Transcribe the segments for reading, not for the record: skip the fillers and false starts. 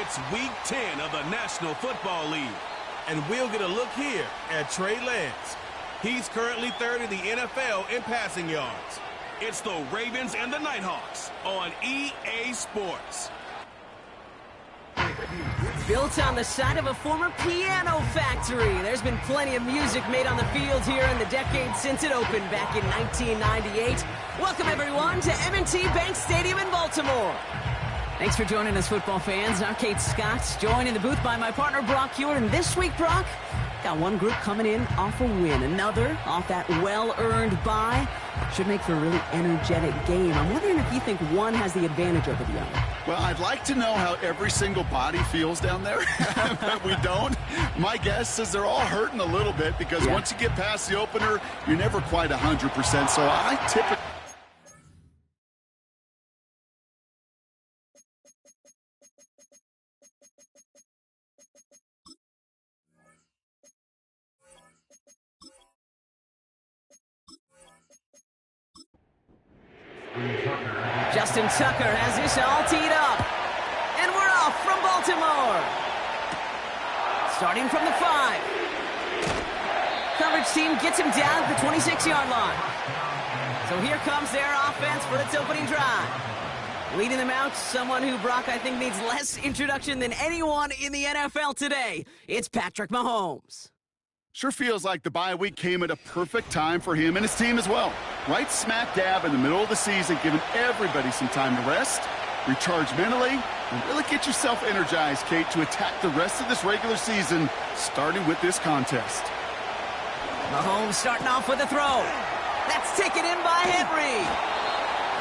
It's Week 10 of the National Football League. And we'll get a look here at Trey Lance. He's currently third in the NFL in passing yards. It's the Ravens and the Nighthawks on EA Sports. Built on the side of a former piano factory, there's been plenty of music made on the field here in the decade since it opened back in 1998. Welcome, everyone, to M&T Bank Stadium in Baltimore. Thanks for joining us, football fans. I'm Kate Scott, joined in the booth by my partner, Brock Hewitt. And this week, Brock, got one group coming in off a win, another off that well-earned bye. Should make for a really energetic game. I'm wondering if you think one has the advantage over the other. Well, I'd like to know how every single body feels down there, but we don't. My guess is they're all hurting a little bit because once you get past the opener, you're never quite 100%. So I typically... Justin Tucker has this all teed up. And we're off from Baltimore. Starting from the 5. Coverage team gets him down at the 26-yard line. So here comes their offense for its opening drive. Leading them out, someone who, Brock, I think needs less introduction than anyone in the NFL today. It's Patrick Mahomes. Sure feels like the bye week came at a perfect time for him and his team as well. Right smack dab in the middle of the season, giving everybody some time to rest, recharge mentally, and really get yourself energized, Kate, to attack the rest of this regular season, starting with this contest. Mahomes starting off with a throw. That's taken in by Henry.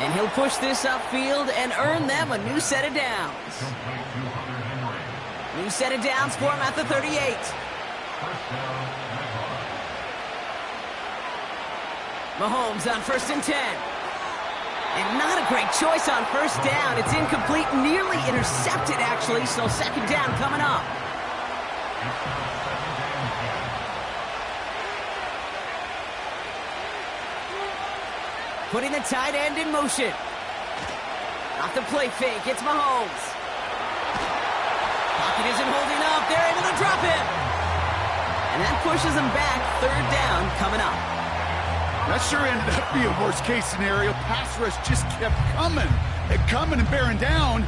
And he'll push this upfield and earn them a new set of downs. New set of downs for him at the 38. Mahomes on 1st and 10. And not a great choice on first down. It's incomplete, nearly intercepted, actually, so second down coming up. Putting the tight end in motion. Off the play fake, it's Mahomes. Pocket isn't holding up. They're able to drop him. And that pushes him back. 3rd down coming up. That sure ended up being a worst-case scenario. Pass rush just kept coming and bearing down,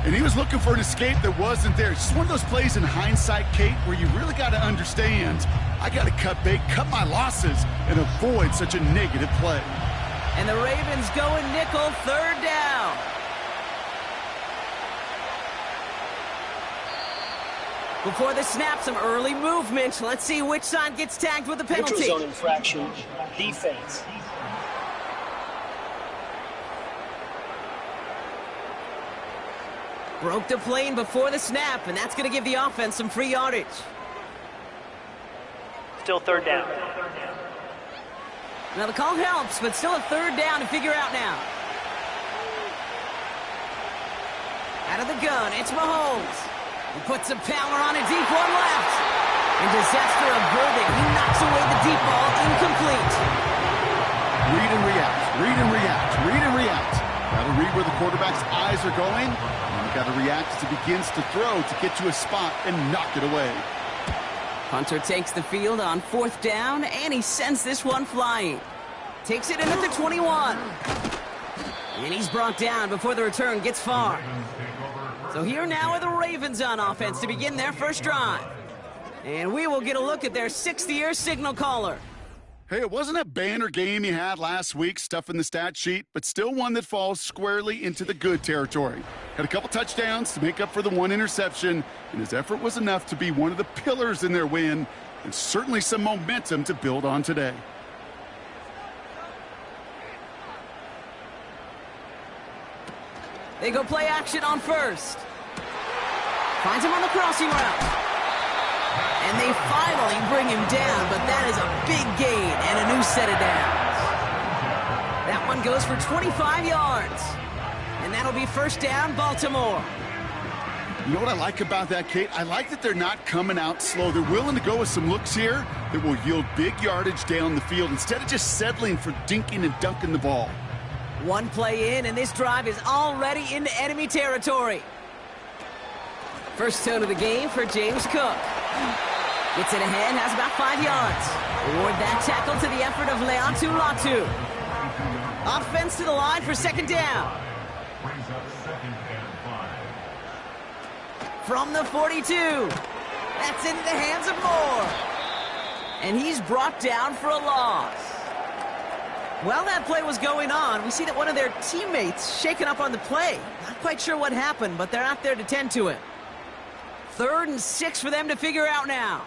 and he was looking for an escape that wasn't there. It's just one of those plays in hindsight, Kate, where you really got to understand, I got to cut bait, cut my losses, and avoid such a negative play. And the Ravens going nickel, 3rd down. Before the snap, some early movement. Let's see which side gets tagged with the penalty. Neutral zone infraction, defense. Broke the plane before the snap, and that's going to give the offense some free yardage. Still 3rd down. Now the call helps, but still a 3rd down to figure out now. Out of the gun, it's Mahomes. He puts some power on a deep one left. And disaster averted. He knocks away the deep ball, incomplete. Read and react, read and react, read and react. Got to read where the quarterback's eyes are going, and you got to react as he begins to throw to get to a spot and knock it away. Hunter takes the field on 4th down, and he sends this one flying. Takes it in at the 21. And he's brought down before the return gets far. So here now are the Ravens on offense to begin their first drive. And we will get a look at their 6th-year signal caller. Hey, it wasn't a banner game he had last week, stuff in the stat sheet, but still one that falls squarely into the good territory. Had a couple touchdowns to make up for the one interception, and his effort was enough to be one of the pillars in their win, and certainly some momentum to build on today. They go play action on 1st. Finds him on the crossing route. And they finally bring him down, but that is a big gain and a new set of downs. That one goes for 25 yards. And that'll be 1st down, Baltimore. You know what I like about that, Kate? I like that they're not coming out slow. They're willing to go with some looks here that will yield big yardage down the field instead of just settling for dinking and dunking the ball. One play in, and this drive is already into enemy territory. First tone of the game for James Cook. Gets it ahead, has about 5 yards. Award that tackle to the effort of Leatu Latu. Offense to the line for second down. From the 42. That's into the hands of Moore. And he's brought down for a loss. While that play was going on, we see that one of their teammates shaken up on the play. Not quite sure what happened, but they're out there to tend to it. 3rd and 6 for them to figure out now.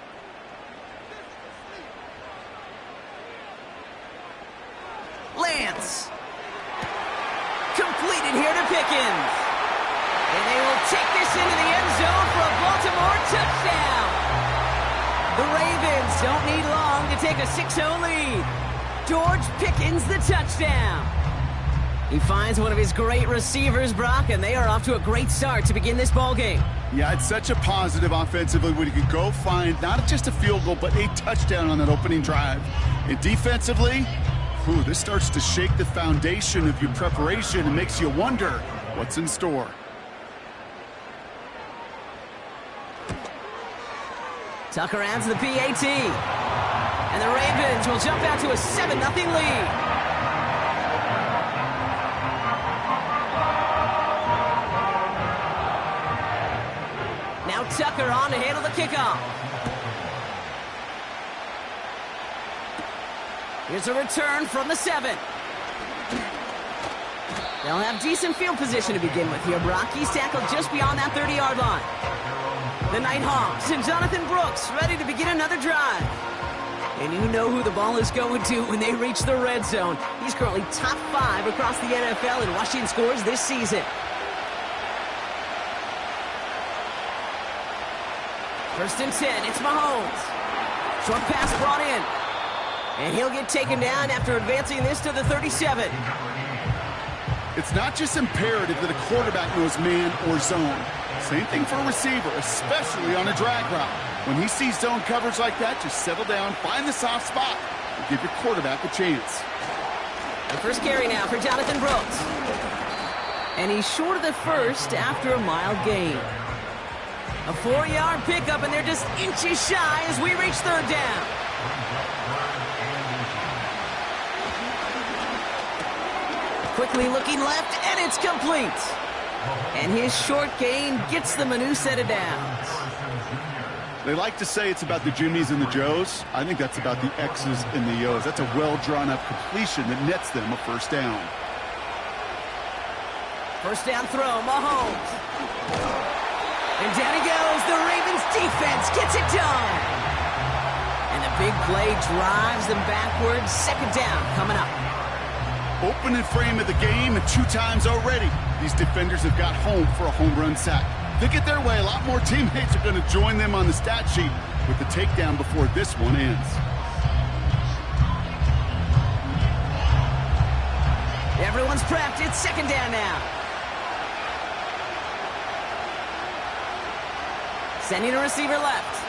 Lance. Completed here to Pickens. And they will take this into the end zone for a Baltimore touchdown. The Ravens don't need long to take a 6-0 lead. George Pickens the touchdown. He finds one of his great receivers, Brock, and they are off to a great start to begin this ballgame. Yeah, it's such a positive offensively when you can go find not just a field goal, but a touchdown on that opening drive. And defensively, this starts to shake the foundation of your preparation and makes you wonder what's in store. Tucker adds the PAT. And the Ravens will jump out to a 7-0 lead. Now Tucker on to handle the kickoff. Here's a return from the 7. They'll have decent field position to begin with here. Brock, he's tackled just beyond that 30-yard line. The Nighthawks and Jonathan Brooks ready to begin another drive. And you know who the ball is going to when they reach the red zone. He's currently top 5 across the NFL in rushing scores this season. First and 10, it's Mahomes. Short pass brought in. And he'll get taken down after advancing this to the 37. It's not just imperative that a quarterback knows man or zone. Same thing for a receiver, especially on a drag route. When he sees zone coverage like that, just settle down, find the soft spot, and give your quarterback a chance. The first carry now for Jonathan Brooks. And he's short of the first after a mild gain. A 4-yard pickup, and they're just inches shy as we reach third down. Quickly looking left, and it's complete. And his short gain gets them a new set of downs. They like to say it's about the Jimmies and the Joes. I think that's about the X's and the O's. That's a well-drawn-up completion that nets them a first down. First down throw, Mahomes. And down he goes. The Ravens defense gets it done. And the big play drives them backwards. Second down coming up. Opening frame of the game, and 2 times already, these defenders have got home for a home run sack. They get their way, a lot more teammates are going to join them on the stat sheet with the takedown before this one ends. Everyone's prepped. It's second down now. Sending a receiver left.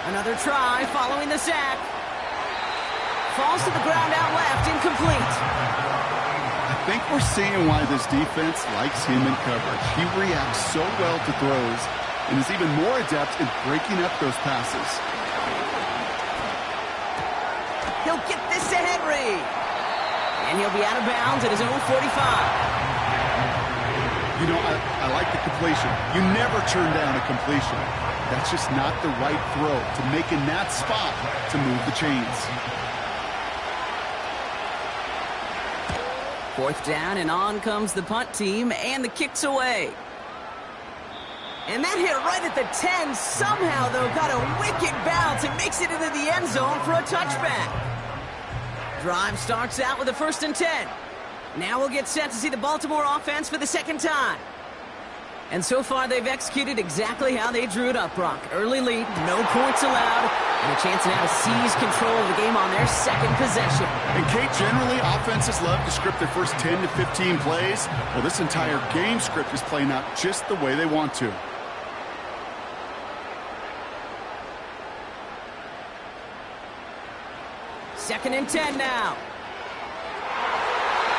Another try following the sack. Falls to the ground out left, incomplete. I think we're seeing why this defense likes him in coverage. He reacts so well to throws and is even more adept in breaking up those passes. He'll get this to Henry. And he'll be out of bounds at his own 45. You know, I like the completion. You never turn down a completion. That's just not the right throw to make in that spot to move the chains. Fourth down, and on comes the punt team, and the kick's away. And that hit right at the 10. Somehow, though, got a wicked bounce and makes it into the end zone for a touchback. Drive starts out with a 1st and 10. Now we'll get set to see the Baltimore offense for the second time. And so far, they've executed exactly how they drew it up, Brock. Early lead, no points allowed, and a chance now to seize control of the game on their second possession. And, Kate, generally, offenses love to script their first 10 to 15 plays. Well, this entire game script is playing out just the way they want to. Second and 10 now.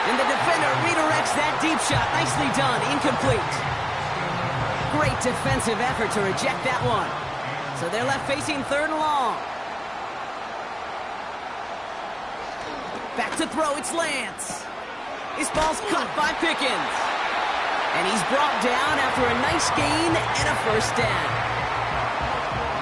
And the defender redirects that deep shot. Nicely done. Incomplete. Great defensive effort to reject that one. So they're left facing 3rd and long. Back to throw, it's Lance. This ball's caught by Pickens. And he's brought down after a nice gain and a 1st down.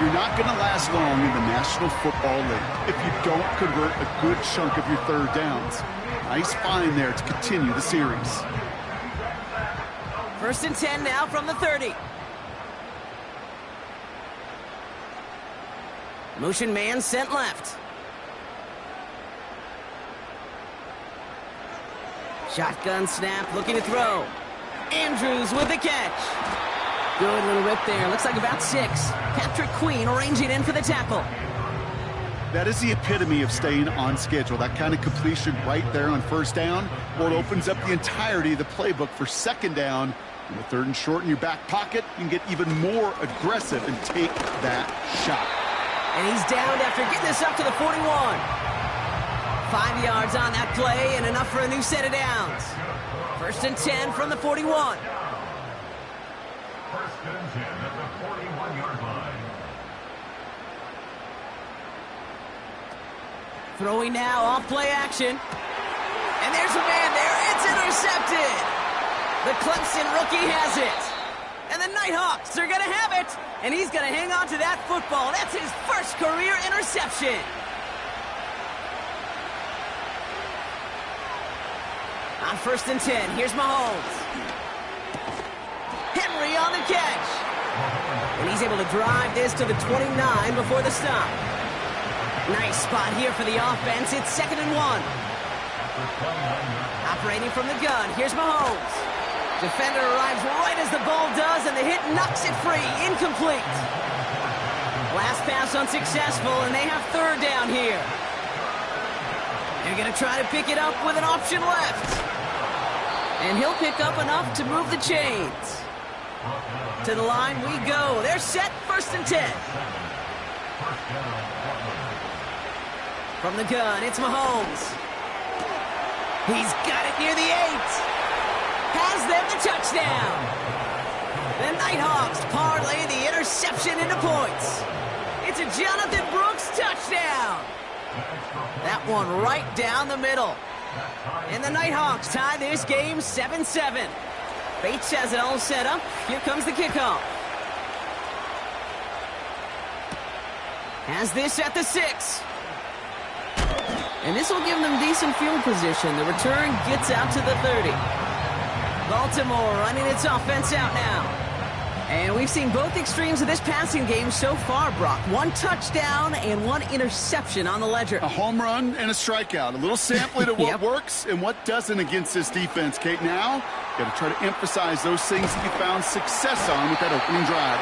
You're not going to last long in the National Football League if you don't convert a good chunk of your 3rd downs. Nice find there to continue the series. 1st and 10 now from the 30. Motion man sent left. Shotgun snap, looking to throw. Andrews with the catch. Good little rip there. Looks like about 6. Patrick Queen arranging in for the tackle. That is the epitome of staying on schedule. That kind of completion right there on 1st down. Well, it opens up the entirety of the playbook for 2nd down. And with 3rd and short in your back pocket, you can get even more aggressive and take that shot. And he's downed after getting this up to the 41. 5 yards on that play and enough for a new set of downs. 1st and 10 from the 41. Throwing now, off play action. And there's a man there. It's intercepted. The Clemson rookie has it. And the Nighthawks are going to have it. And he's going to hang on to that football. That's his 1st career interception. On 1st and 10, here's Mahomes. Henry on the catch. And he's able to drive this to the 29 before the stop. Nice spot here for the offense. It's 2nd and 1. Operating from the gun, here's Mahomes. Defender arrives right as the ball does, and the hit knocks it free. Incomplete. Last pass unsuccessful, and they have 3rd down here. They're going to try to pick it up with an option left. And he'll pick up enough to move the chains. To the line we go. They're set, 1st and 10. From the gun, it's Mahomes. He's got it near the 8. Has them the touchdown. The Nighthawks parlay the interception into points. It's a Jonathan Brooks touchdown. That one right down the middle. And the Nighthawks tie this game 7-7. Bates has it all set up. Here comes the kickoff. Has this at the 6. And this will give them decent field position. The return gets out to the 30. Baltimore running its offense out now. And we've seen both extremes of this passing game so far, Brock. 1 touchdown and 1 interception on the ledger. A home run and a strikeout. A little sampling of what works and what doesn't against this defense, Kate. Now, got to try to emphasize those things that you found success on with that opening drive.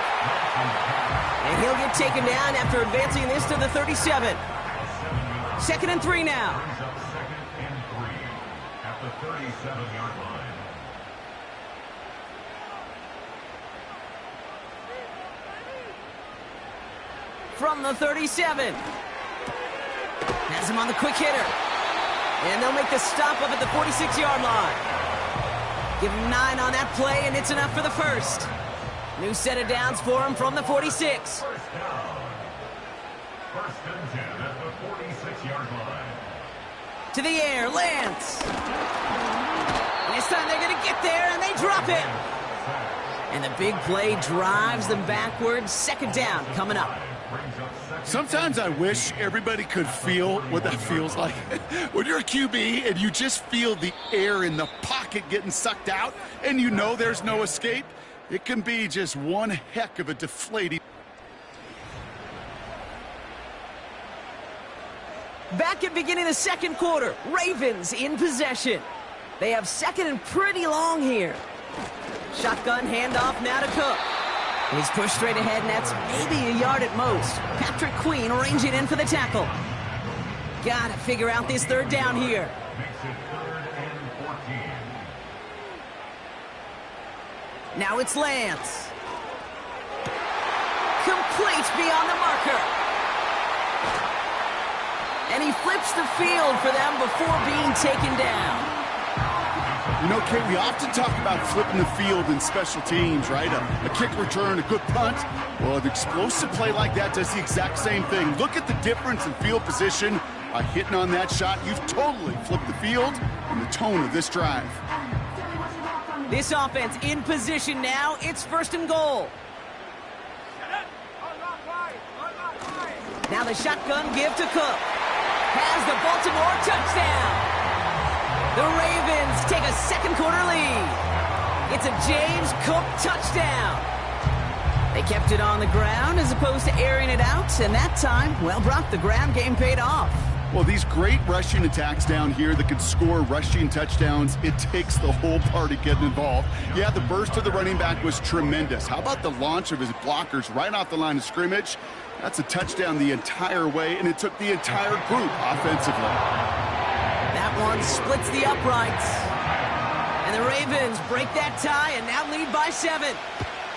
And he'll get taken down after advancing this to the 37. 2nd and 3 now. At the 37-yard line. From the 37. Has him on the quick hitter. And they'll make the stop up at the 46-yard line. Give him 9 on that play, and it's enough for the 1st. New set of downs for him from the 46. 1st and 10 at the 46-yard line. To the air, Lance. And this time they're going to get there, and they drop it. And the big play drives them backwards. 2nd down coming up. Sometimes I wish everybody could feel what that feels like. When you're a QB and you just feel the air in the pocket getting sucked out and you know there's no escape, it can be just one heck of a deflating. Back at beginning of the 2nd quarter, Ravens in possession. They have 2nd and pretty long here. Shotgun handoff now to Cook. He's pushed straight ahead, and that's maybe a yard at most. Patrick Queen arranging in for the tackle. Gotta figure out this 3rd down here. Makes it 3rd and 14. Now it's Lance. Complete beyond the marker. And he flips the field for them before being taken down. You know, Kate, we often talk about flipping the field in special teams, right? A kick return, a good punt. Well, an explosive play like that does the exact same thing. Look at the difference in field position. By hitting on that shot, you've totally flipped the field and the tone of this drive. This offense in position now. It's 1st and goal. Now the shotgun give to Cook. Has the Baltimore touchdown. The Ravens take a second quarter lead. It's a James Cook touchdown. They kept it on the ground as opposed to airing it out, and that time, well, Brock, the ground game paid off. Well, these great rushing attacks down here that can score rushing touchdowns, it takes the whole party getting involved. Yeah, the burst of the running back was tremendous. How about the launch of his blockers right off the line of scrimmage? That's a touchdown the entire way, and it took the entire group offensively. That one splits the uprights. And the Ravens break that tie and now lead by 7.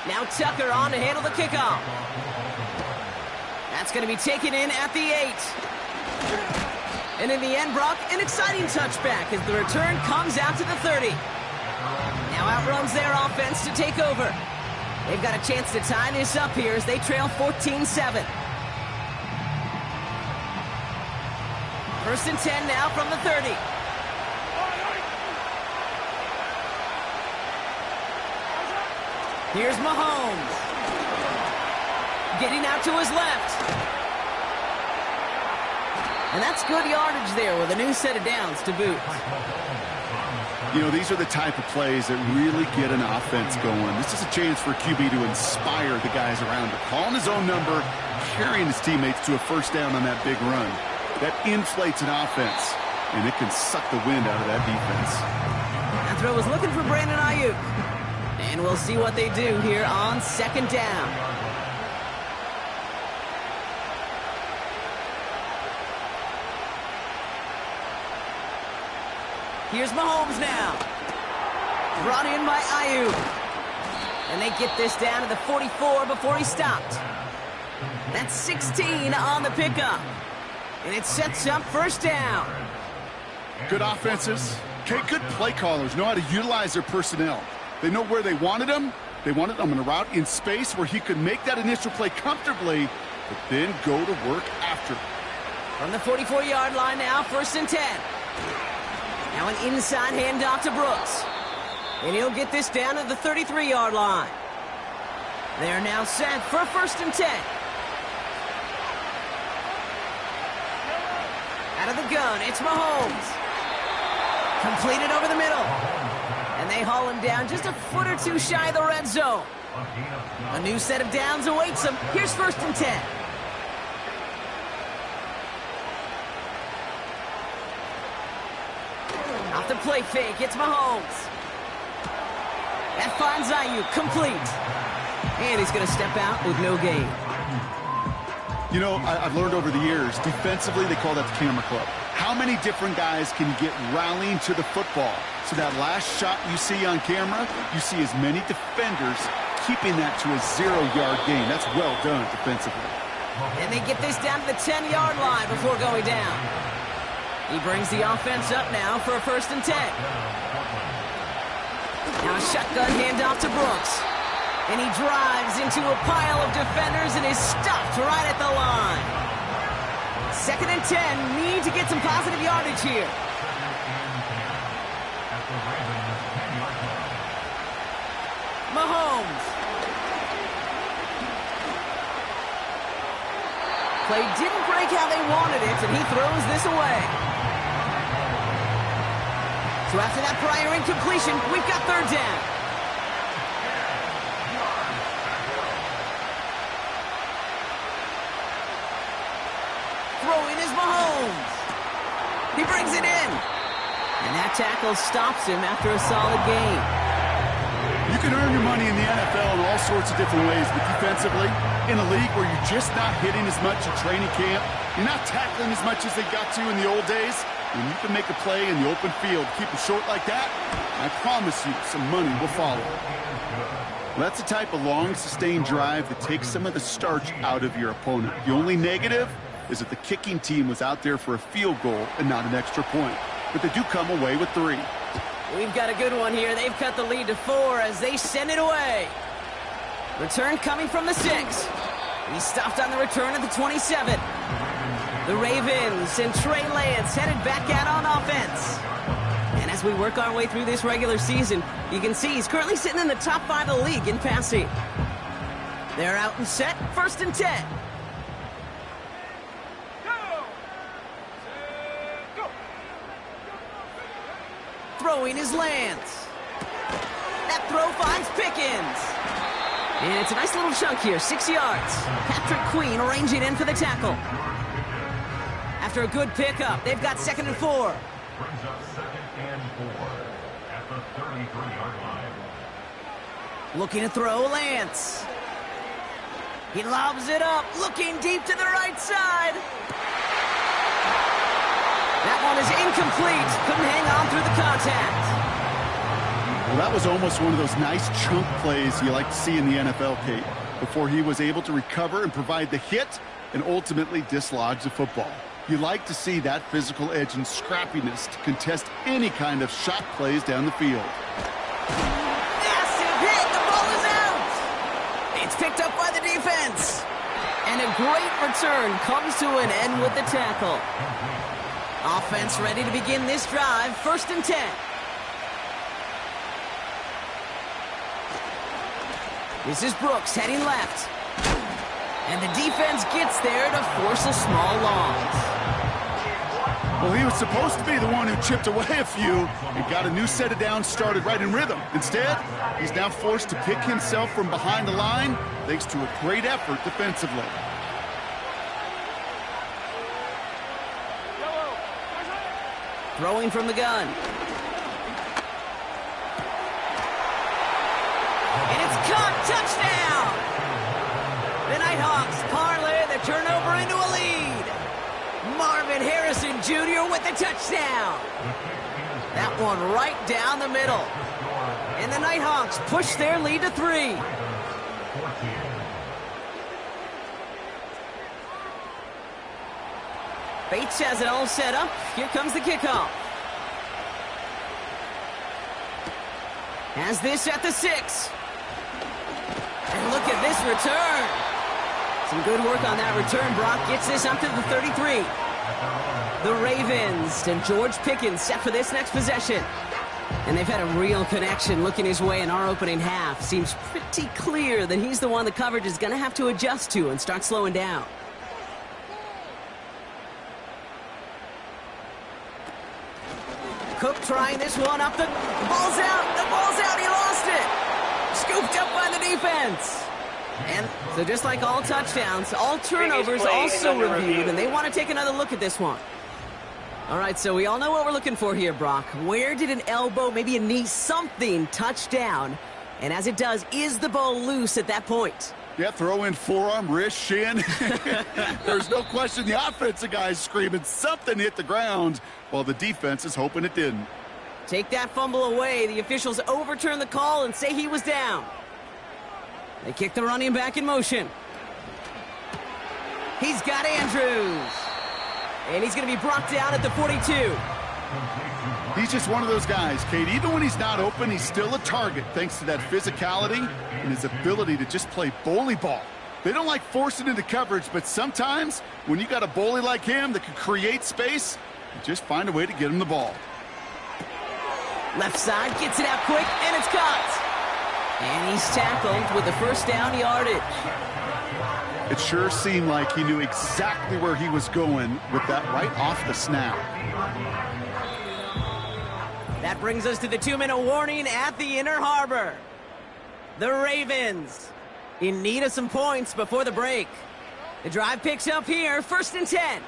Now Tucker on to handle the kickoff. That's going to be taken in at the 8. And in the end, Brock, an exciting touchback as the return comes out to the 30. Now outruns their offense to take over. They've got a chance to tie this up here as they trail 14-7. 1st and 10 now from the 30. Here's Mahomes. Getting out to his left. And that's good yardage there with a new set of downs to boot. You know, these are the type of plays that really get an offense going. This is a chance for QB to inspire the guys around him. Calling his own number, carrying his teammates to a 1st down on that big run. That inflates an offense, and it can suck the wind out of that defense. That throw was looking for Brandon Ayuk. And we'll see what they do here on 2nd down. Here's Mahomes now. Brought in by Ayuk. And they get this down to the 44 before he stopped. That's 16 on the pickup. And it sets up 1st down. Good offenses. Okay, good play callers know how to utilize their personnel. They know where they wanted him. They wanted him on a route in space where he could make that initial play comfortably, but then go to work after. From the 44-yard line now, 1st and 10. Now an inside handoff to Brooks. And he'll get this down to the 33-yard line. They're now set for 1st and 10. Out of the gun, it's Mahomes. Completed over the middle. And they haul him down just a foot or two shy of the red zone. A new set of downs awaits him. Here's 1st and 10. Off the play fake, it's Mahomes. That finds Ayuk, complete. And he's going to step out with no gain. You know, I've learned over the years, defensively, they call that the camera club. How many different guys can you get rallying to the football? So that last shot you see on camera, you see as many defenders keeping that to a 0-yard gain. That's well done defensively. And they get this down to the 10-yard line before going down. He brings the offense up now for a 1st and 10. Now a shotgun handoff to Brooks. And he drives into a pile of defenders and is stopped right at the line. 2nd and 10. Need to get some positive yardage here. Mahomes. Play didn't break how they wanted it, and he throws this away. So after that prior incompletion, we've got 3rd down. Throwing is Mahomes. He brings it in. And that tackle stops him after a solid gain. You can earn your money in the NFL in all sorts of different ways, but defensively, in a league where you're just not hitting as much at training camp, you're not tackling as much as they got to in the old days, when you can make a play in the open field, keep it short like that, I promise you some money will follow. Well, that's the type of long, sustained drive that takes some of the starch out of your opponent. The only negative is that the kicking team was out there for a field goal and not an extra point. But they do come away with 3. We've got a good one here. They've cut the lead to 4 as they send it away. Return coming from the 6. He's stopped on the return at the 27. The Ravens and Trey Lance headed back out on offense. And as we work our way through this regular season, you can see he's currently sitting in the top 5 of the league in passing. They're out and set, 1st and 10. Throwing is Lance. That throw finds Pickens. And it's a nice little chunk here, 6 yards. Patrick Queen arranging in for the tackle. After a good pickup, they've got 2nd and 4. Brings up 2nd and 4 at the 33-yard line. Looking to throw, Lance. He lobs it up, looking deep to the right side. That one is incomplete. Couldn't hang on through the contact. Well, that was almost one of those nice chunk plays you like to see in the NFL, Kate, before he was able to recover and provide the hit and ultimately dislodge the football. You like to see that physical edge and scrappiness to contest any kind of shot plays down the field. Massive hit. The ball is out. It's picked up by the defense. And a great return comes to an end with the tackle. Offense ready to begin this drive, 1st and 10. This is Brooks heading left. And the defense gets there to force a small loss. Well, he was supposed to be the one who chipped away a few and got a new set of downs started right in rhythm. Instead, he's now forced to pick himself from behind the line thanks to a great effort defensively. Throwing from the gun. And it's caught. Touchdown! The Nighthawks parlay the turnover into a lead. Marvin Harrison Jr. with the touchdown. That one right down the middle. And the Nighthawks push their lead to 3. Bates has it all set up. Here comes the kickoff. Has this at the 6. And look at this return. Some good work on that return. Brock gets this up to the 33. The Ravens and George Pickens set for this next possession. And they've had a real connection looking his way in our opening half. Seems pretty clear that he's the one the coverage is going to have to adjust to and start slowing down. Cook trying this one up. The ball's out. The ball's out. He lost it. Scooped up by the defense. And so just like all touchdowns, all turnovers also reviewed, and they want to take another look at this one. All right, so we all know what we're looking for here, Brock. Where did an elbow, maybe a knee, something touch down? And as it does, is the ball loose at that point? Yeah, throw in forearm, wrist, shin. There's no question the offensive guy's screaming something hit the ground while the defense is hoping it didn't. Take that fumble away. The officials overturn the call and say he was down. They kick the running back in motion. He's got Andrews. And he's going to be brought down at the 42. He's just one of those guys, Kate. Even when he's not open, he's still a target thanks to that physicality and his ability to just play bully ball. They don't like forcing into coverage, but sometimes when you got a bully like him that can create space, you just find a way to get him the ball. Left side, gets it out quick, and it's caught. And he's tackled with the first down yardage. It sure seemed like he knew exactly where he was going with that right off the snap. That brings us to the 2-minute warning at the Inner Harbor. The Ravens in need of some points before the break. The drive picks up here, 1st and 10.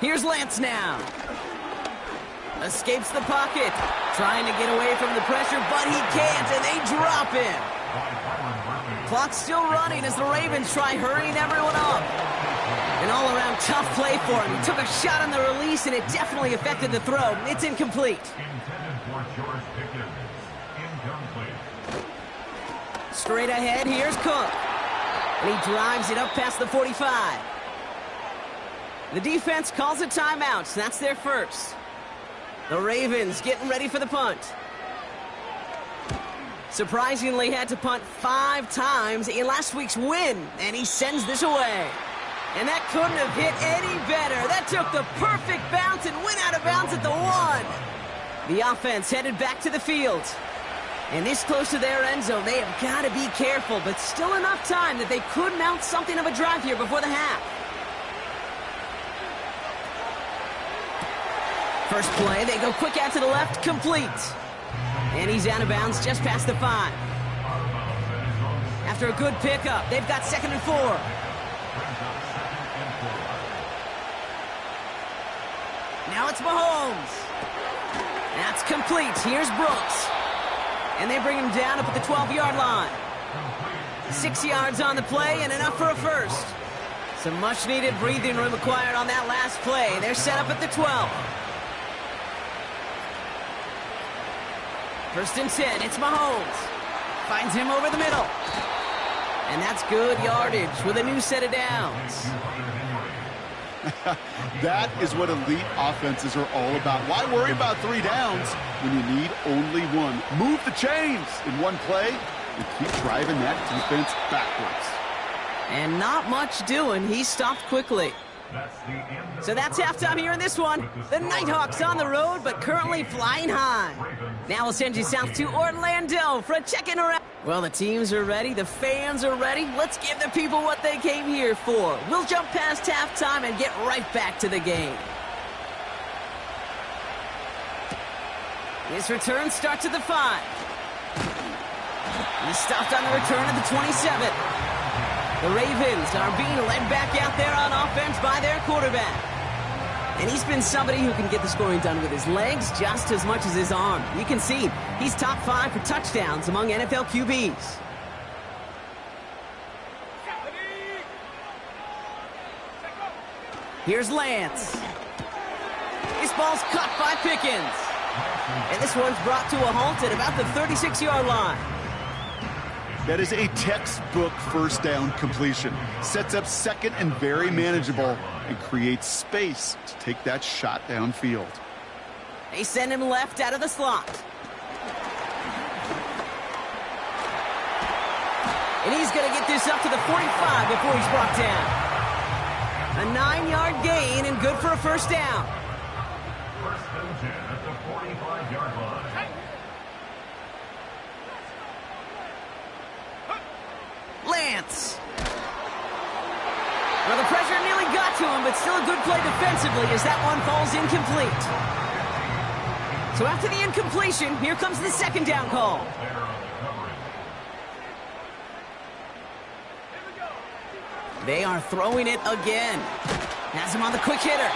Here's Lance now. Escapes the pocket. Trying to get away from the pressure, but he can't, and they drop him. Clock's still running as the Ravens try hurrying everyone up. An all-around tough play for him. He took a shot on the release, and it definitely affected the throw. It's incomplete. Straight ahead, here's Cook. And he drives it up past the 45. The defense calls a timeout. That's their first. The Ravens getting ready for the punt. Surprisingly had to punt 5 times in last week's win, and he sends this away. And that couldn't have hit any better. That took the perfect bounce and went out of bounds at the 1. The offense headed back to the field. And this close to their end zone, they have got to be careful, but still enough time that they could mount something of a drive here before the half. First play, they go quick out to the left, complete. And he's out of bounds just past the 5. After a good pickup, they've got 2nd and 4. Now it's Mahomes. That's complete. Here's Brooks. And they bring him down up at the 12-yard line. 6 yards on the play and enough for a first. Some much-needed breathing room acquired on that last play. They're set up at the 12. 1st and 10. It's Mahomes. Finds him over the middle. And that's good yardage with a new set of downs. That is what elite offenses are all about. Why worry about 3 downs when you need only 1? Move the chains in one play and keep driving that defense backwards. And not much doing. He stopped quickly. So that's halftime here in this one. The Nighthawks on the road, but currently flying high. Now we'll send you south to Orlando for a check-in around. Well, the teams are ready. The fans are ready. Let's give the people what they came here for. We'll jump past halftime and get right back to the game. This return starts at the 5. He stopped on the return at the 27. The Ravens are being led back out there on offense by their quarterback. And he's been somebody who can get the scoring done with his legs just as much as his arm. You can see he's top 5 for touchdowns among NFL QBs. Here's Lance. This ball's caught by Pickens. And this one's brought to a halt at about the 36-yard line. That is a textbook first down completion. Sets up 2nd and very manageable and creates space to take that shot downfield. They send him left out of the slot. And he's going to get this up to the 45 before he's brought down. A 9-yard gain and good for a first down. 1st and 10 at the 45-yard line. Lance. Well, the pressure nearly got to him, but still a good play defensively as that one falls incomplete. So after the incompletion, here comes the 2nd down call. They are throwing it again. Has him on the quick hitter.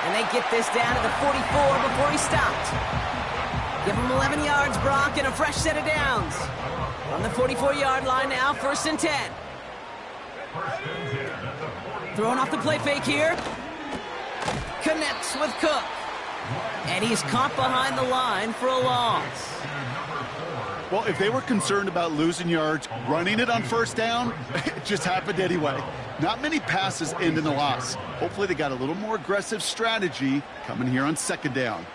And they get this down to the 44 before he stopped. Give him 11 yards, Brock, and a fresh set of downs. On the 44-yard line now, 1st and 10. Throwing off the play fake here. Connects with Cook. And he's caught behind the line for a loss. Well, if they were concerned about losing yards, running it on 1st down, it just happened anyway. Not many passes end in a loss. Hopefully they got a little more aggressive strategy coming here on 2nd down.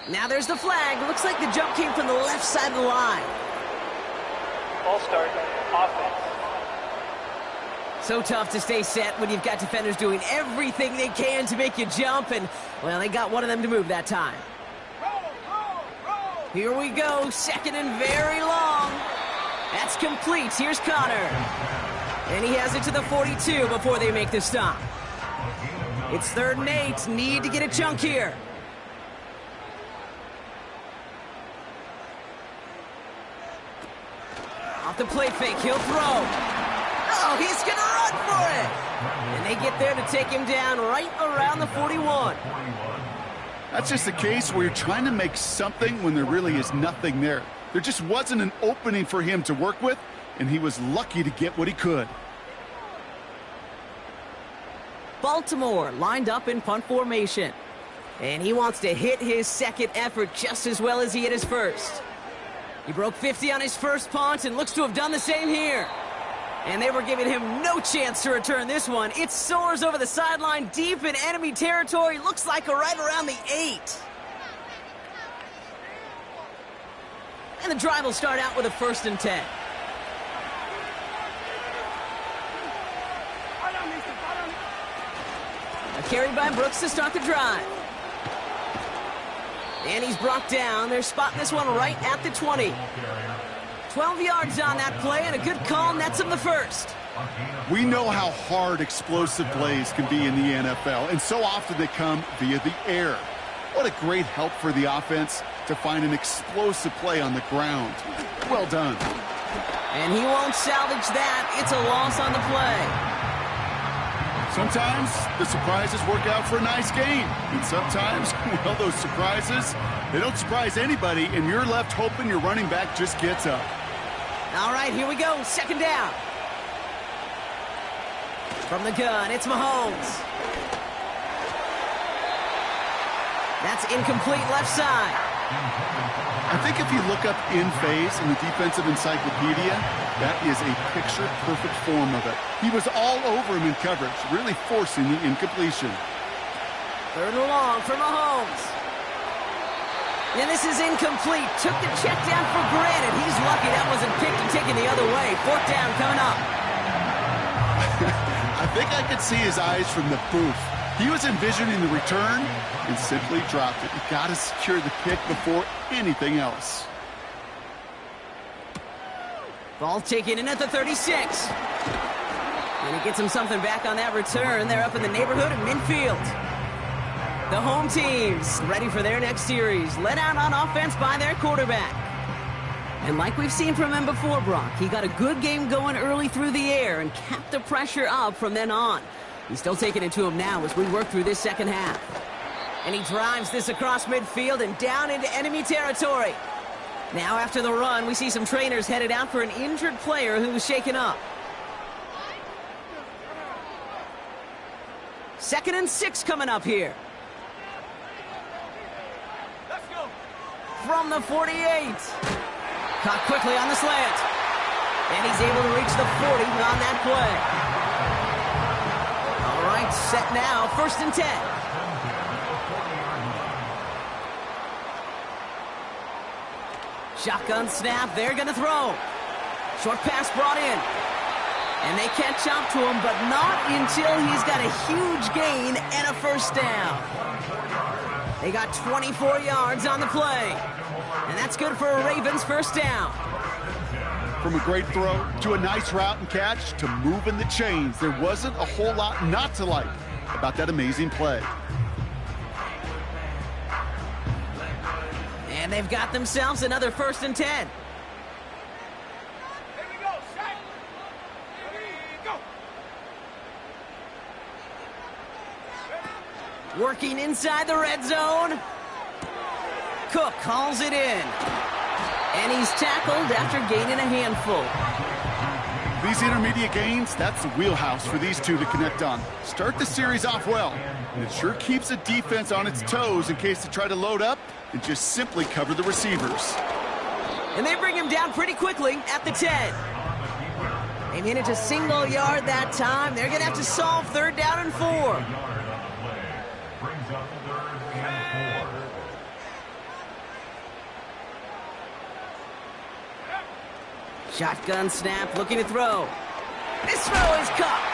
Now there's the flag. Looks like the jump came from the left side of the line. Ball start, offense. So tough to stay set when you've got defenders doing everything they can to make you jump, and, well, they got one of them to move that time. Here we go, 2nd and very long. That's complete. Here's Connor. And he has it to the 42 before they make the stop. It's 3rd and 8. Need to get a chunk here. Off the play fake, he'll throw. Oh, he's going to run for it. And they get there to take him down right around the 41. That's just a case where you're trying to make something when there really is nothing there. There just wasn't an opening for him to work with, and he was lucky to get what he could. Baltimore lined up in punt formation. And he wants to hit his 2nd effort just as well as he hit his 1st. He broke 50 on his 1st punt and looks to have done the same here. And they were giving him no chance to return this one. It soars over the sideline deep in enemy territory. Looks like right around the 8. And the drive will start out with a 1st and 10. A carry by Brooks to start the drive. And he's brought down. They're spotting this one right at the 20. 12 yards on that play, and a good call nets him the 1st. We know how hard explosive plays can be in the NFL, and so often they come via the air. What a great help for the offense to find an explosive play on the ground. Well done. And he won't salvage that. It's a loss on the play. Sometimes the surprises work out for a nice game. And sometimes, well, those surprises, they don't surprise anybody, and you're left hoping your running back just gets up. All right, here we go. 2nd down. From the gun, it's Mahomes. That's incomplete left side. I think if you look up in phase in the defensive encyclopedia, that is a picture-perfect form of it. He was all over him in coverage, really forcing the incompletion. 3rd and long for Mahomes. And this is incomplete. Took the check down for granted. He's lucky that wasn't picked and taken the other way. 4th down coming up. I think I could see his eyes from the booth. He was envisioning the return and simply dropped it. You got to secure the pick before anything else. Ball taken in at the 36. And he gets him something back on that return. They're up in the neighborhood of midfield. The home team's ready for their next series, led out on offense by their quarterback. And like we've seen from him before, Brock, he got a good game going early through the air and kept the pressure up from then on. He's still taking it to him now as we work through this 2nd half. And he drives this across midfield and down into enemy territory. Now after the run, we see some trainers headed out for an injured player who was shaken up. 2nd and 6 coming up here. Let's go. From the 48. Caught quickly on the slant. And he's able to reach the 40 on that play. All right, set now, 1st and 10. Shotgun snap, they're going to throw. Short pass brought in. And they catch up to him, but not until he's got a huge gain and a 1st down. They got 24 yards on the play. And that's good for a Ravens 1st down. From a great throw to a nice route and catch to moving the chains, there wasn't a whole lot not to like about that amazing play. And they've got themselves another 1st and 10. Here we go, Shaq. Here we go. Working inside the red zone. Cook calls it in. And he's tackled after gaining a handful. These intermediate gains, that's the wheelhouse for these two to connect on. Start the series off well, and it sure keeps the defense on its toes in case they try to load up and just simply cover the receivers. And they bring him down pretty quickly at the 10. They manage a single yard that time. They're going to have to solve 3rd down and 4. Shotgun snap, looking to throw. This throw is caught.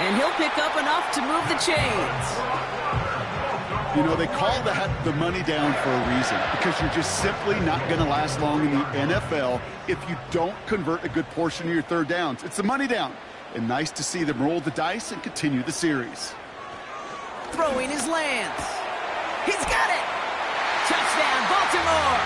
And he'll pick up enough to move the chains. You know, they call that the money down for a reason, because you're just simply not going to last long in the NFL if you don't convert a good portion of your 3rd downs. It's the money down. And nice to see them roll the dice and continue the series. Throwing his lands. He's got it. Touchdown, Baltimore.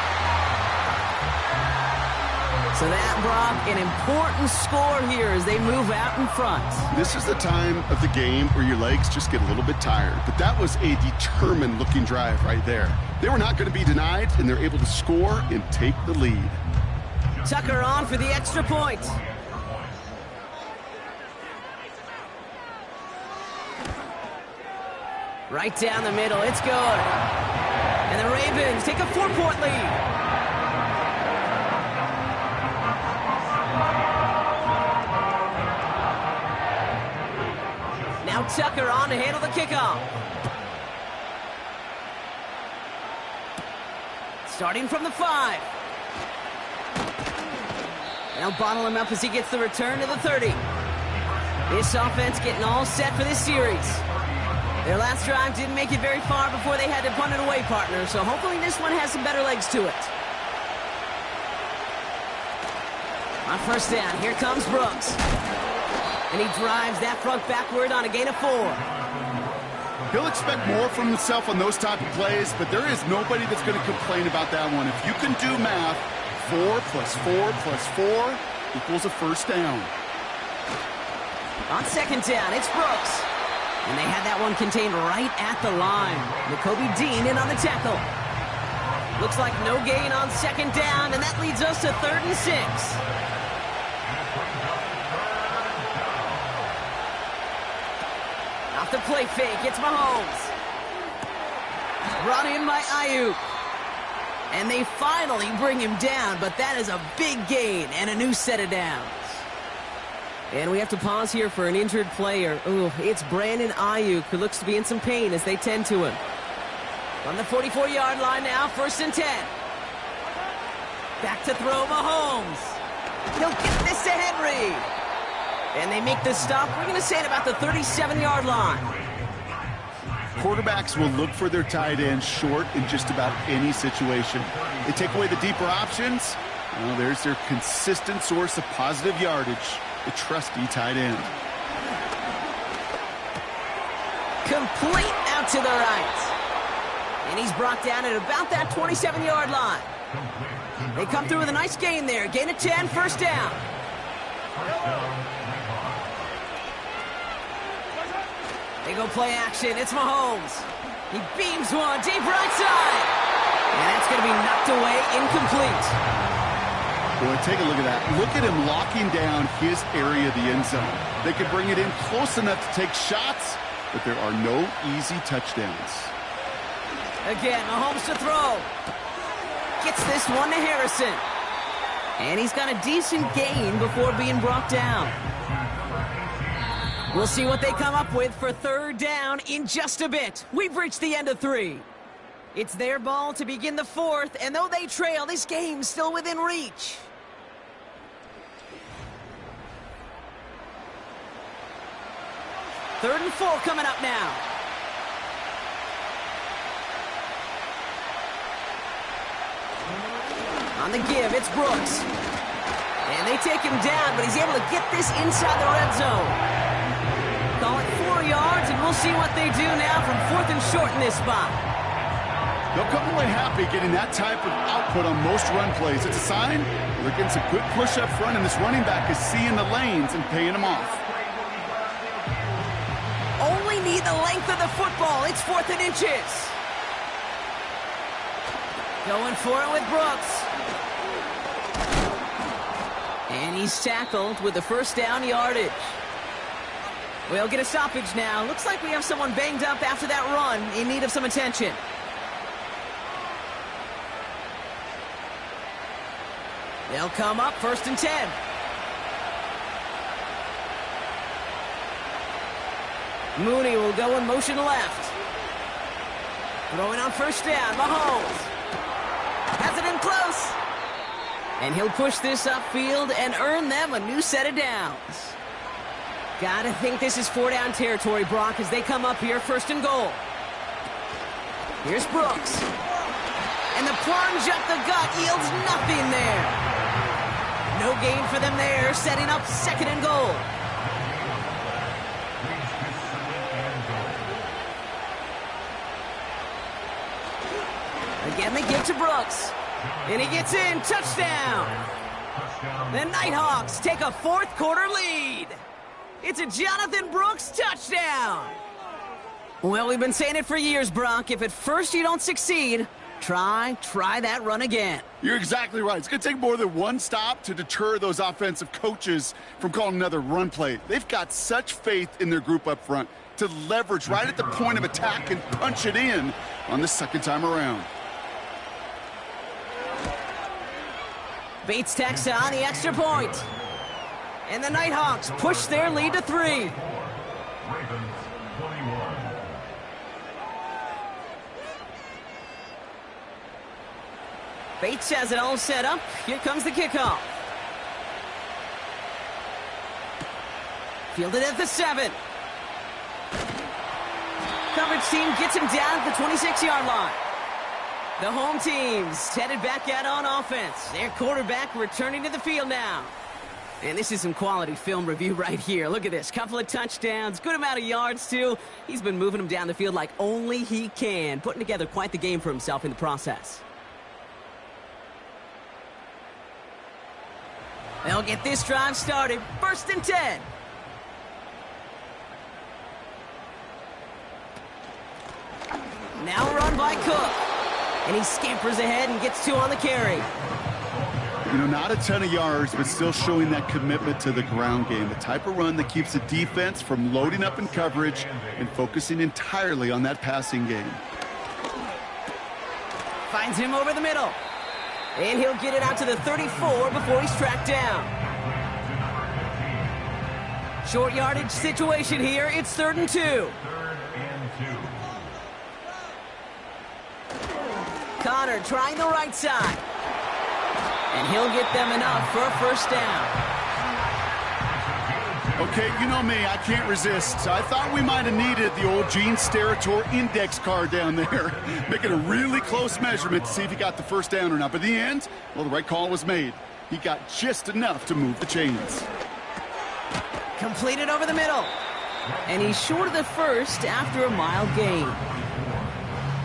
So that, Brock, an important score here as they move out in front. This is the time of the game where your legs just get a little bit tired. But that was a determined-looking drive right there. They were not going to be denied, and they're able to score and take the lead. Tucker on for the extra point. Right down the middle, it's good. And the Ravens take a 4-point lead. Tucker on to handle the kickoff. Starting from the 5. They'll bottle him up as he gets the return to the 30. This offense getting all set for this series. Their last drive didn't make it very far before they had to punt it away, partner, so hopefully this one has some better legs to it. On first down, here comes Brooks. And he drives that front backward on a gain of 4. He'll expect more from himself on those type of plays, but there is nobody that's going to complain about that one. If you can do math, 4 plus 4 plus 4 equals a first down. On second down, it's Brooks. And they had that one contained right at the line. N'Kobe Dean in on the tackle. Looks like no gain on second down, and that leads us to 3rd and 6. Off the play fake, it's Mahomes. Brought in by Ayuk. And they finally bring him down, but that is a big gain and a new set of downs. And we have to pause here for an injured player. Ooh, it's Brandon Ayuk who looks to be in some pain as they tend to him. On the 44-yard line now, 1st and 10. Back to throw Mahomes. He'll get this to Henry. And they make the stop, we're going to say, at about the 37-yard line. Quarterbacks will look for their tight end short in just about any situation. They take away the deeper options. Well, there's their consistent source of positive yardage, the trusty tight end. Complete out to the right. And he's brought down at about that 27-yard line. They come through with a nice gain there. Gain of 10, 1st down. They go play action. It's Mahomes. He beams one deep right side. And that's going to be knocked away, incomplete. Boy, take a look at that. Look at him locking down his area of the end zone. They could bring it in close enough to take shots, but there are no easy touchdowns. Again, Mahomes to throw. Gets this one to Harrison. And he's got a decent gain before being brought down. We'll see what they come up with for 3rd down in just a bit. We've reached the end of 3. It's their ball to begin the 4th, and though they trail, this game's still within reach. Third and 4 coming up now. On the give, it's Brooks. And they take him down, but he's able to get this inside the red zone. Call it 4 yards, and we'll see what they do now from 4th and short in this spot. They'll come away happy getting that type of output on most run plays. It's a sign they're getting some good push up front, and this running back is seeing the lanes and paying them off. Only need the length of the football. It's 4th and inches. Going for it with Brooks. And he's tackled with the 1st down yardage. We'll get a stoppage now. Looks like we have someone banged up after that run in need of some attention. They'll come up 1st and 10. Mooney will go in motion left. Throwing on 1st down, Mahomes. Has it in close. And he'll push this upfield and earn them a new set of downs. Gotta think this is 4-down territory, Brock, as they come up here 1st and goal. Here's Brooks. And the plunge up the gut yields nothing there. No gain for them there, setting up 2nd and goal. Again, they give to Brooks. And he gets in, touchdown. The Nighthawks take a 4th quarter lead. It's a Jonathan Brooks touchdown. Well, we've been saying it for years, Brock. If at first you don't succeed, try that run again. You're exactly right. It's going to take more than one stop to deter those offensive coaches from calling another run play. They've got such faith in their group up front to leverage right at the point of attack and punch it in on the 2nd time around. Bates tacks on the extra point. And the Nighthawks push their lead to 3. Bates has it all set up. Here comes the kickoff. Fielded at the 7. Coverage team gets him down at the 26-yard line. The home team's headed back out on offense. Their quarterback returning to the field now. And this is some quality film review right here. Look at this. Couple of touchdowns. Good amount of yards, too. He's been moving them down the field like only he can. Putting together quite the game for himself in the process. They'll get this drive started. 1st and 10. Now run by Cook. And he scampers ahead and gets 2 on the carry. You know, not a ton of yards, but still showing that commitment to the ground game. The type of run that keeps the defense from loading up in coverage and focusing entirely on that passing game. Finds him over the middle. And he'll get it out to the 34 before he's tracked down. Short yardage situation here. It's 3rd and 2. 3rd and 2. Connor trying the right side. And he'll get them enough for a 1st down. Okay, you know me, I can't resist. I thought we might have needed the old Gene Steratore index card down there. Making a really close measurement to see if he got the 1st down or not. But in the end, well, the right call was made. He got just enough to move the chains. Completed over the middle. And he's short of the 1st after a mile gain.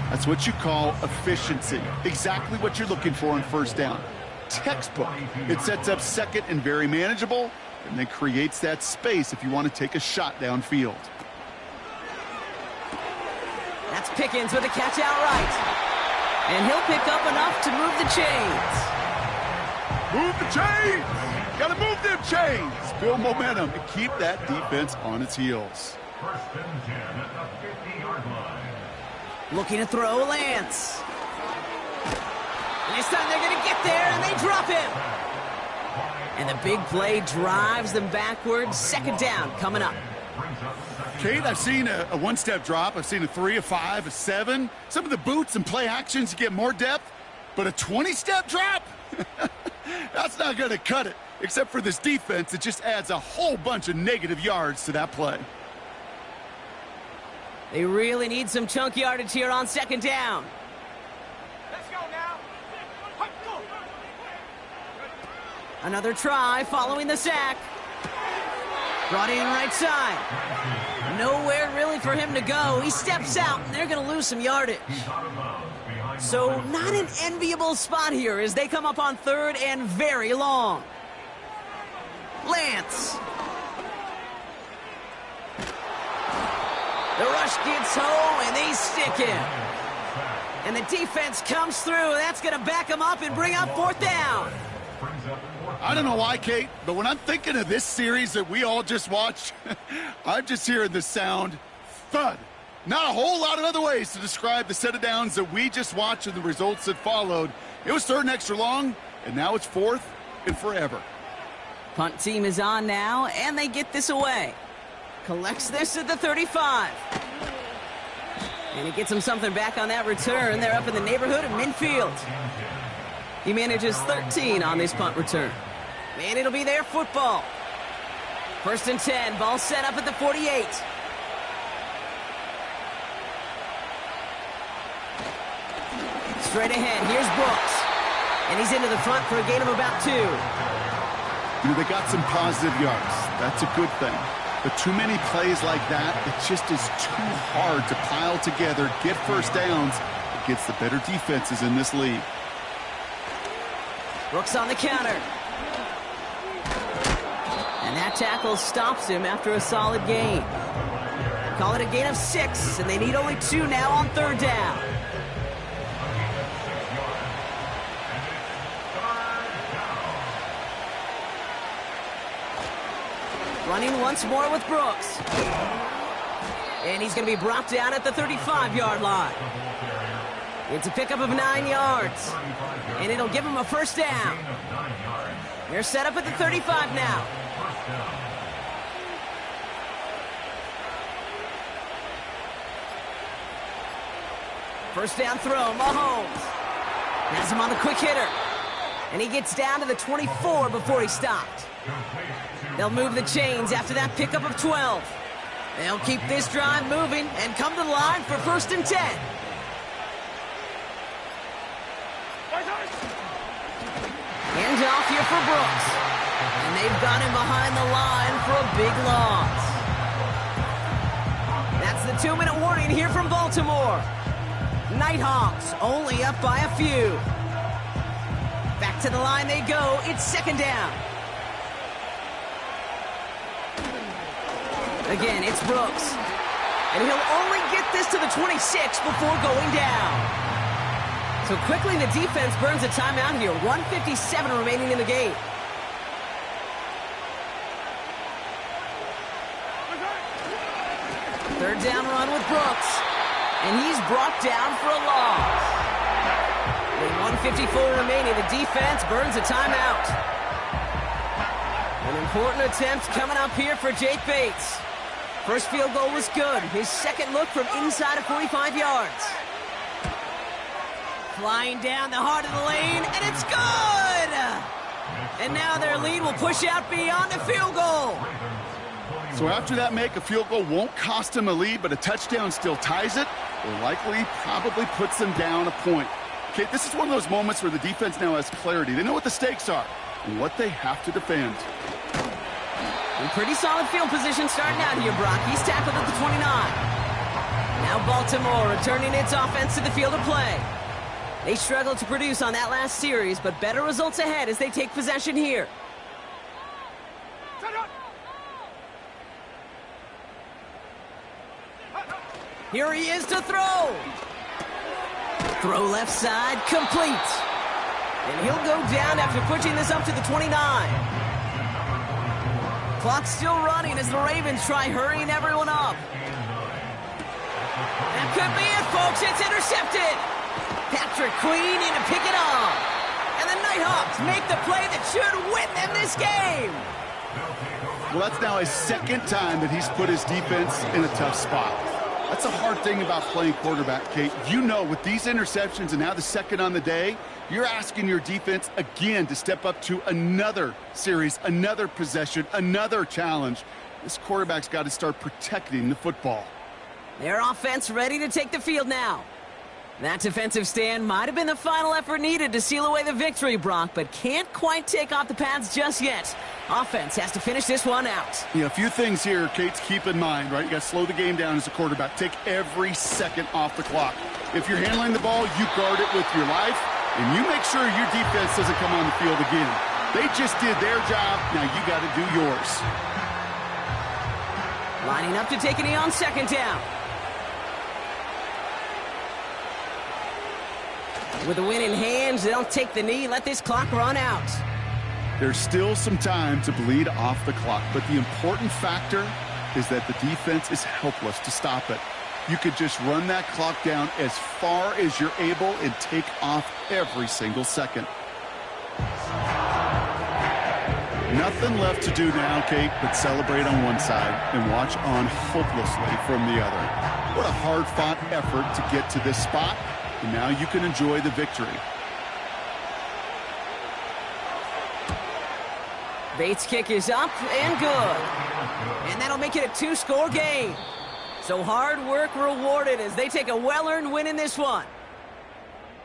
That's what you call efficiency. Exactly what you're looking for on 1st down. Textbook. It sets up 2nd and very manageable, and then creates that space if you want to take a shot downfield. That's Pickens with a catch outright. And he'll pick up enough to move the chains. Move the chains! Gotta move them chains! Build momentum and keep that defense on its heels. 1st and 10 at the 50-yard line. Looking to throw Lance. And this time they're going to get there, and they drop him. And the big play drives them backwards. 2nd down coming up. Kate, I've seen a 1-step drop. I've seen a 3, a 5, a 7. Some of the boots and play actions you get more depth. But a 20-step drop? That's not going to cut it. Except for this defense, it just adds a whole bunch of negative yards to that play. They really need some chunk yardage here on 2nd down. Let's go now. Go. Another try following the sack. Brought in right side. Nowhere really for him to go. He steps out, and they're going to lose some yardage. So not an enviable spot here as they come up on 3rd and very long. Lance. The rush gets home, and they stick him. And the defense comes through. That's going to back him up and bring up 4th down. I don't know why, Kate, but when I'm thinking of this series that we all just watched, I'm just hearing the sound thud. Not a whole lot of other ways to describe the set of downs that we just watched and the results that followed. It was 3rd and extra long, and now it's 4th and forever. Punt team is on now, and they get this away. Collects this at the 35. And he gets him something back on that return. They're up in the neighborhood of midfield. He manages 13 on this punt return. And it'll be their football. 1st and 10. Ball set up at the 48. Straight ahead. Here's Brooks. And he's into the front for a gain of about 2. You know, they got some positive yards. That's a good thing. But too many plays like that, it just is too hard to pile together, get 1st downs against the better defenses in this league. Brooks on the counter. And that tackle stops him after a solid gain. Call it a gain of 6, and they need only 2 now on 3rd down. Running once more with Brooks. And he's going to be brought down at the 35-yard line. It's a pickup of 9 yards. And it'll give him a 1st down. They're set up at the 35 now. First down throw, Mahomes. Has him on the quick hitter. And he gets down to the 24 before he stopped. They'll move the chains after that pickup of 12. They'll keep this drive moving and come to the line for 1st and 10. Hand off here for Brooks. And they've got him behind the line for a big loss. That's the 2-minute warning here from Baltimore. Nighthawks only up by a few. Back to the line they go. It's 2nd down. Again, it's Brooks. And he'll only get this to the 26 before going down. So quickly the defense burns a timeout here. 1:57 remaining in the game. Third down run with Brooks. And he's brought down for a loss. With 1:54 remaining, the defense burns a timeout. An important attempt coming up here for Jake Bates. First field goal was good. His second look from inside of 45 yards. Flying down the heart of the lane, and it's good! And now their lead will push out beyond the field goal. So after that make, a field goal won't cost him a lead, but a touchdown still ties it, or likely probably puts them down a point. Okay, this is one of those moments where the defense now has clarity. They know what the stakes are and what they have to defend. And pretty solid field position starting out here, Brock. He's tackled at the 29. Now Baltimore returning its offense to the field of play. They struggled to produce on that last series, but better results ahead as they take possession here. Here he is to throw. Throw left side, complete. And he'll go down after pushing this up to the 29. Clock's still running as the Ravens try hurrying everyone up. That could be it, folks. It's intercepted. Patrick Queen in to pick it up. And the Nighthawks make the play that should win them this game. Well, that's now his 2nd time that he's put his defense in a tough spot. That's a hard thing about playing quarterback, Kate. You know, with these interceptions and now the 2nd on the day, you're asking your defense again to step up to another series, another possession, another challenge. This quarterback's got to start protecting the football. Their offense ready to take the field now. That defensive stand might have been the final effort needed to seal away the victory, Brock, but can't quite take off the pads just yet. Offense has to finish this one out. Yeah, a few things here, Kate, to keep in mind, right? You got to slow the game down as a quarterback. Take every second off the clock. If you're handling the ball, you guard it with your life, and you make sure your defense doesn't come on the field again. They just did their job. Now you got to do yours. Lining up to take a knee on 2nd down. With the win in hands, they'll take the knee, let this clock run out. There's still some time to bleed off the clock, but the important factor is that the defense is helpless to stop it. You could just run that clock down as far as you're able and take off every single second. Nothing left to do now, Kate, but celebrate on one side and watch on hopelessly from the other. What a hard-fought effort to get to this spot. And now you can enjoy the victory. Bates' kick is up and good. And that'll make it a 2-score game. So hard work rewarded as they take a well-earned win in this one.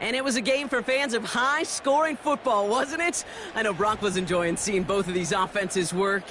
And it was a game for fans of high-scoring football, wasn't it? I know Brock was enjoying seeing both of these offenses work.